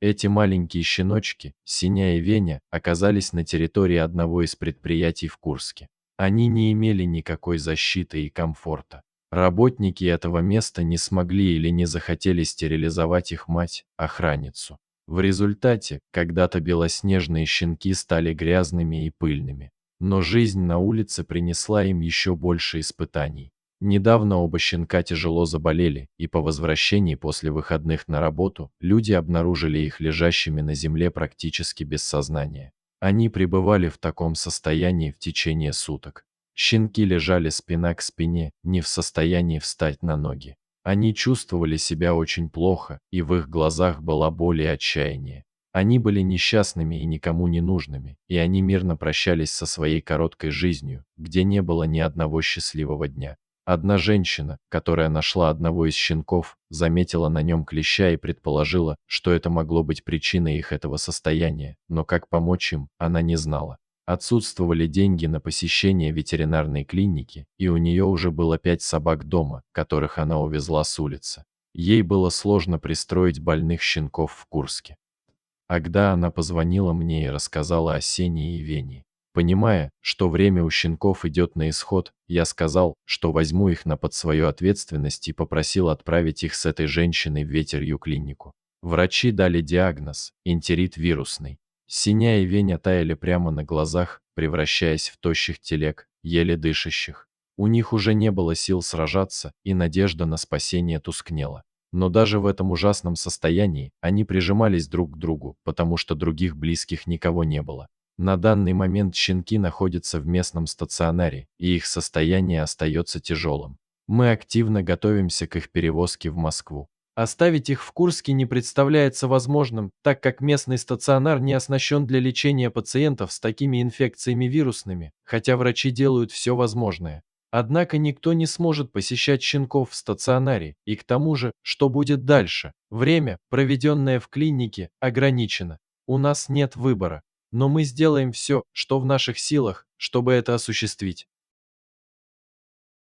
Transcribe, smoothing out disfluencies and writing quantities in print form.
Эти маленькие щеночки, Синя и Веня, оказались на территории одного из предприятий в Курске. Они не имели никакой защиты и комфорта. Работники этого места не смогли или не захотели стерилизовать их мать, охранницу. В результате, когда-то белоснежные щенки стали грязными и пыльными. Но жизнь на улице принесла им еще больше испытаний. Недавно оба щенка тяжело заболели, и по возвращении после выходных на работу люди обнаружили их лежащими на земле практически без сознания. Они пребывали в таком состоянии в течение суток. Щенки лежали спина к спине, не в состоянии встать на ноги. Они чувствовали себя очень плохо, и в их глазах была боль и отчаяние. Они были несчастными и никому не нужными, и они мирно прощались со своей короткой жизнью, где не было ни одного счастливого дня. Одна женщина, которая нашла одного из щенков, заметила на нем клеща и предположила, что это могло быть причиной их этого состояния, но как помочь им, она не знала. Отсутствовали деньги на посещение ветеринарной клиники, и у нее уже было 5 собак дома, которых она увезла с улицы. Ей было сложно пристроить больных щенков в Курске. Когда она позвонила мне и рассказала о Сене и Вене. Понимая, что время у щенков идет на исход, я сказал, что возьму их под свою ответственность и попросил отправить их с этой женщиной в ветерью клинику. Врачи дали диагноз – энтерит вирусный. Сеня и Веня таяли прямо на глазах, превращаясь в тощих телег, еле дышащих. У них уже не было сил сражаться, и надежда на спасение тускнела. Но даже в этом ужасном состоянии они прижимались друг к другу, потому что других близких никого не было. На данный момент щенки находятся в местном стационаре, и их состояние остается тяжелым. Мы активно готовимся к их перевозке в Москву. Оставить их в Курске не представляется возможным, так как местный стационар не оснащен для лечения пациентов с такими инфекциями вирусными, хотя врачи делают все возможное. Однако никто не сможет посещать щенков в стационаре, и к тому же, что будет дальше? Время, проведенное в клинике, ограничено. У нас нет выбора, но мы сделаем все, что в наших силах, чтобы это осуществить.